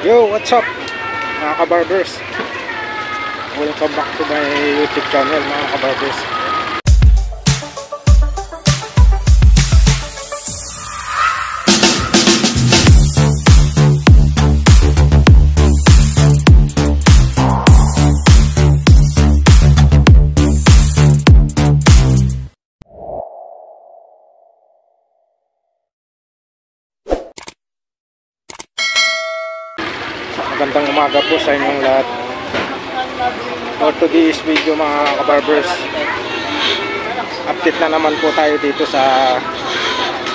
Yo, what's up mga kabarbers? Welcome back to my YouTube channel mga kabarbers. Magandang umaga po sa inyong lahat. For today's video mga kabarbers, update na naman po tayo dito sa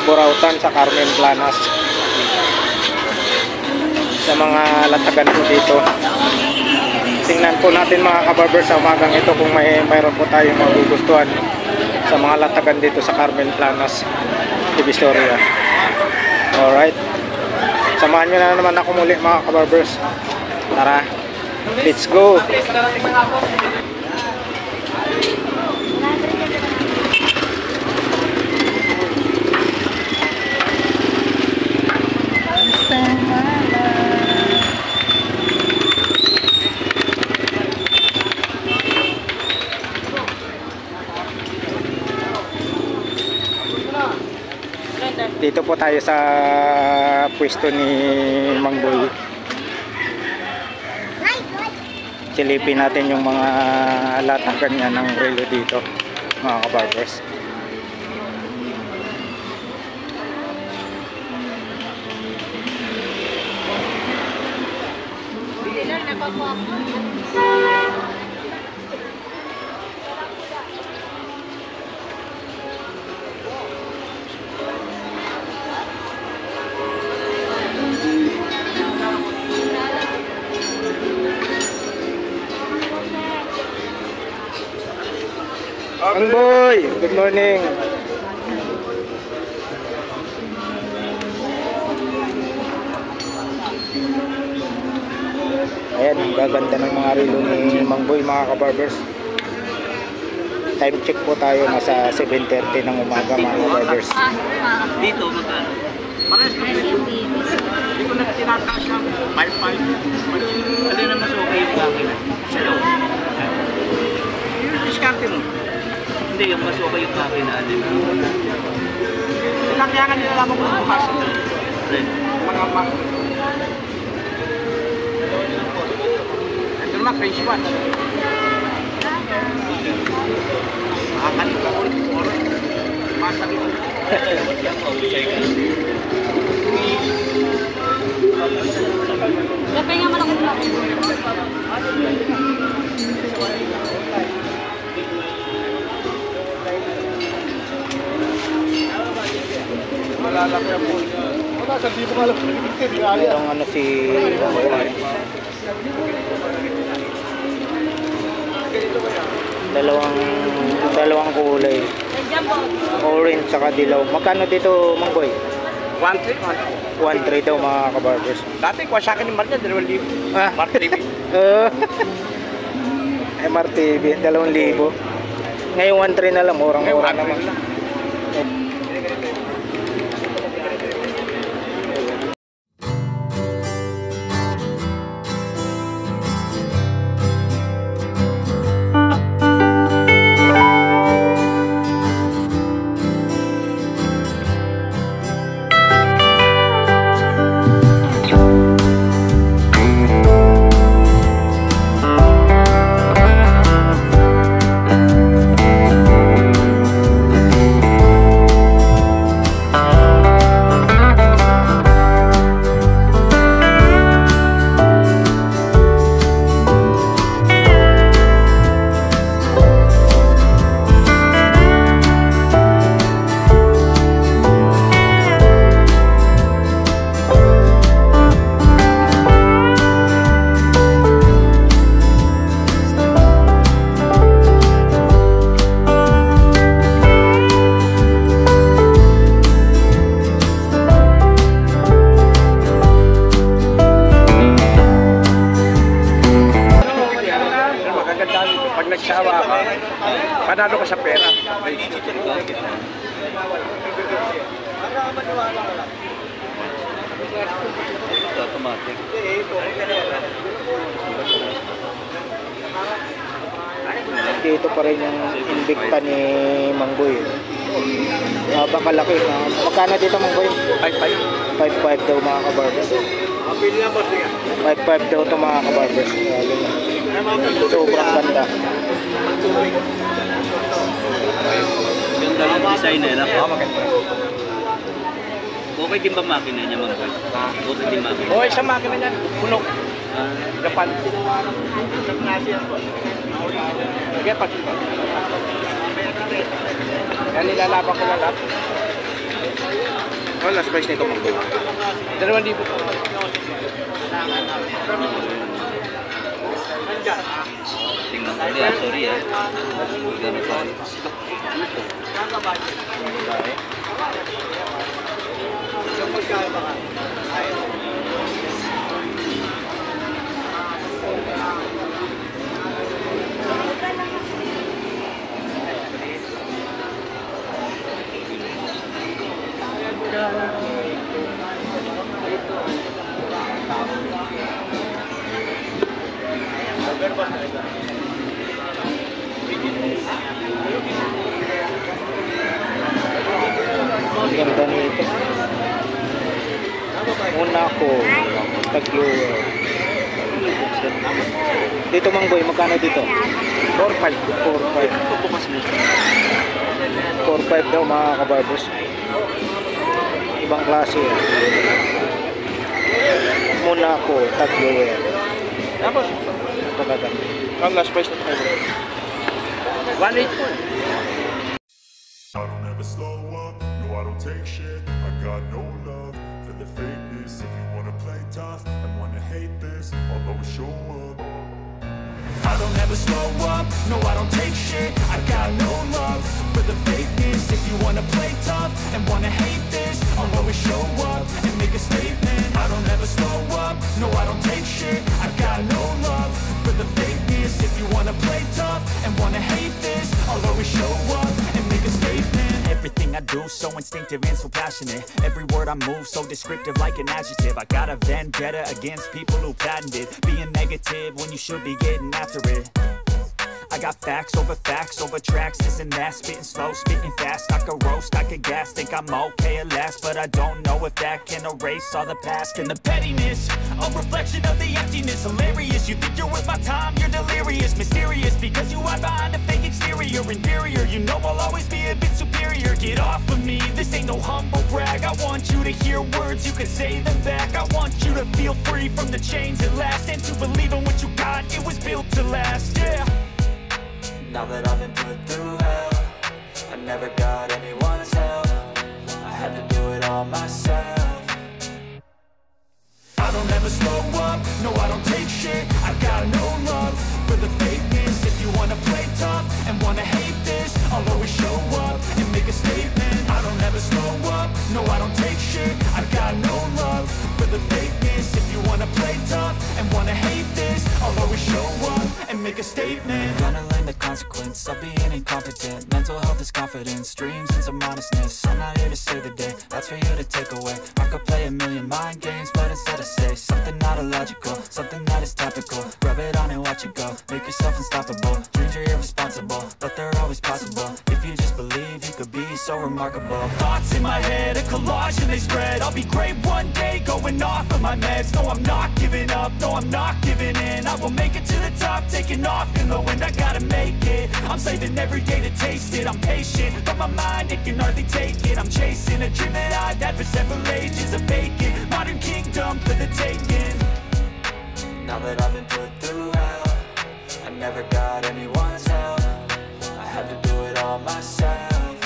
Burautan sa Carmen Planas, sa mga latagan po dito. Tingnan po natin mga kabarbers sa umagang ito kung mayroon po tayong magugustuhan sa mga latagan dito sa Carmen Planas, Divisoria. Alright, samahan nyo na naman ako muli mga kabarbers. Tara, let's go. Dito po tayo sa pwesto ni Mang Boy. Silipin natin yung mga latagan niya ng relo dito mga kabarbers. Mang Boy, good morning. Ayan, ang gaganda ng mga relo ni Mang Boy mga kabarbers. Time check po tayo, nasa 7:30 ng umaga mga kabarbers. Dito magkano? Pares na dito. Hindi ko na tinataas ng 5-5. Alin na mas okay yung akin sa loob. Yung diskarte mo. Hindi, yung mas okay yung akin na alin. Kailangan nila lamang kung pumasok. Mga mak. Ito naman, French one. Makakalip ka ulit. Masakit. Kapay nga man ako lang. Malalaki ang po. Wala, sabi mo nga lang. Merong ano si dalawang kulay. Orange saka dilaw. Magkano dito Mang Boy? 1.3 daw mga kabarbers. Dati kuha sa akin yung Marnya, 2,000. Ah, MRTV. MRTV, 2,000. Ngayon 1.3 na lang, murang-murang naman. Panalo ka sa pera. automatic. Dito pa rin yung Invicta ni Manggoy. Baka laki. Magkano dito Manggoy? 5.5. 5.5 daw mga kabarbers. 5.5 daw ito mga kabarbers. Sobrang ganda. Ganda ng design nila. Okay din ba makina niya, Manggoy? Okay din makina. Okay sa makina niyan. Puno. Japan. Sige, pag yan nilalaban ko na lahat. Ano last price nito Manggoy? 2,000. Tingnan ko niya, sorry ah. Ganun pa. Ang ganda nito. Una ko tagyo. Dito Manggoy, magkano dito? 4.5. 4.5 daw mga kabarbers. Ibang klase. Muna ko tagyo. Tapos ito ganda. Ang last price nito. 1.8. I don't ever slow up, no I don't take shit. I got no love for the fakeness. If you wanna play tough and wanna hate this, I'll always show up. I don't ever slow up, no I don't take shit. I got no love for the fakeness. If you wanna play tough and wanna hate this, I'll always show up and make a statement. I don't ever slow up, no I don't take shit. I got no love for the fakeness. If you wanna play tough and wanna hate this, I'll always show up and make a statement. Everything I do so instinctive and so passionate. Every word I move so descriptive like an adjective. I got a vendetta against people who patented being negative when you should be getting after it. I got facts over tracks, this and that. Spitting slow, spitting fast. I could roast, I could gas. Think I'm okay at last, but I don't know if that can erase all the past. And the pettiness, a reflection of the emptiness. Hilarious, you think you're worth my time, you're delirious. Mysterious, because you hide behind a fake exterior. Inferior, you know I'll always be a bit superior. Get off of me, this ain't no humble brag. I want you to hear words, you can say them back. I want you to feel free from the chains at last, and to believe in what you got, it was built to last, yeah. Now that I've been put through hell, I never got anyone's help. I had to do it all myself. I don't ever slow up, no I don't take shit. I got no love for the fakeness. If you wanna play tough and wanna hate this, I'll always show up and make a statement. I don't ever slow up, no I don't take shit. I got no love for the fakeness. If you wanna play tough and wanna hate this, I'll always show up and make a statement. Gonna learn the consequence of being incompetent. Mental health is confidence, dreams and some honestness. I'm not here to save the day, that's for you to take away. I could play a million mind games, but instead I say something not illogical, something that is topical. Rub it on and watch it go, make yourself unstoppable. Dreams are irresponsible, but they're always possible. If you just believe, you could be so remarkable. Thoughts in my head, a collage and they spread. I'll be great one day, going off of my meds. No, I'm not giving up, no, I'm not giving in. I will make it to the top, taking off in the wind. I gotta make it, I'm saving every day to taste it. I'm patient, but my mind, it can hardly take it. I'm chasing a dream that I've had for several ages. A vacant, modern kingdom for the taking. Now that I've been put through hell, I never got anyone's help. I had to do it all myself.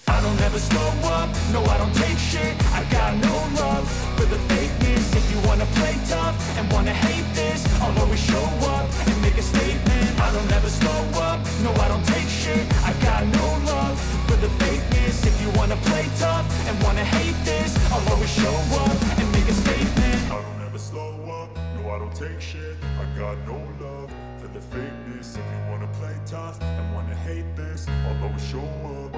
I don't ever slow up, no I don't take shit. I got no love for the fakeness. If you wanna play tough and wanna hate this, I'll always show up and make a statement. I don't ever slow up, no I don't take shit. I got no love for the fakeness. If you wanna play tough and wanna hate this, I'll always show up and make a statement. I don't ever slow up, no I don't take shit. I got no love for the fakeness. If you wanna play tough and wanna hate this, I'll always show up.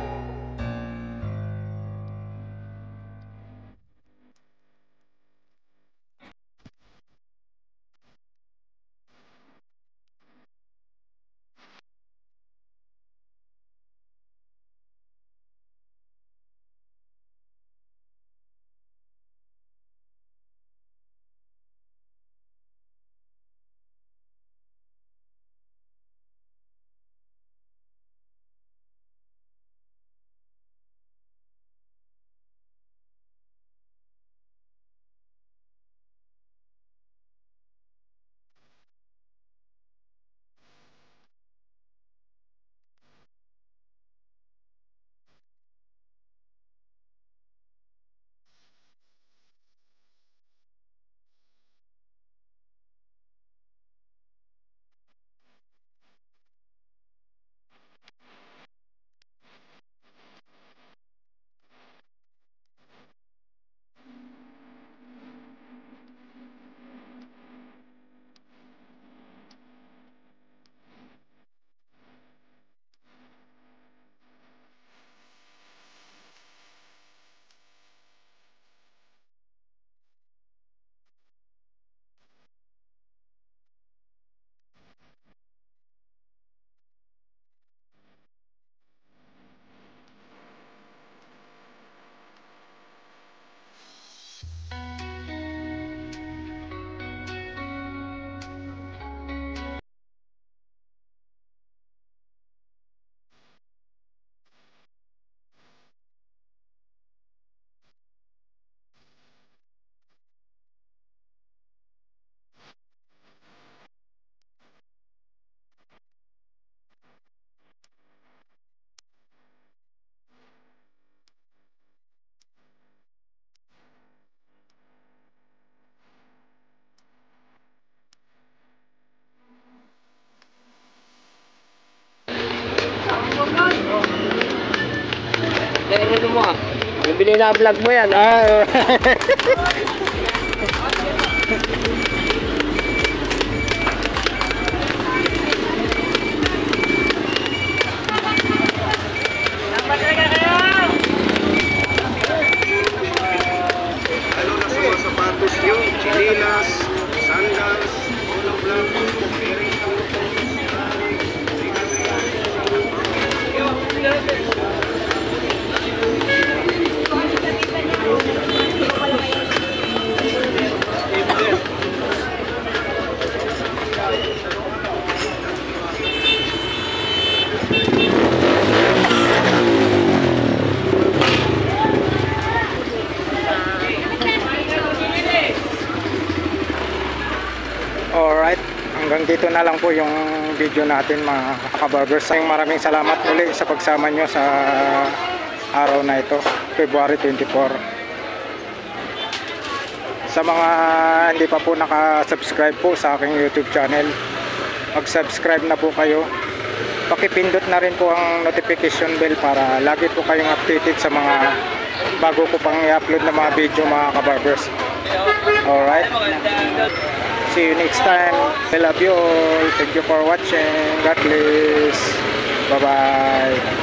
Bina-vlog mo yan. Ah, Ano na sa mga sapatos nyo? Chililas, sandals, all of them. alright, hanggang dito na lang po yung video natin mga kabarbers. Maraming salamat ulit sa pagsama nyo sa araw na ito, February 24. Sa mga hindi pa po nakasubscribe po sa aking YouTube channel, mag-subscribe na po kayo. Pakipindot na rin po ang notification bell para lagi po kayong updated sa mga bago ko pang i-upload na mga video mga kabarbers. Alright, see you next time. I love you all. Thank you for watching. God bless. Bye bye.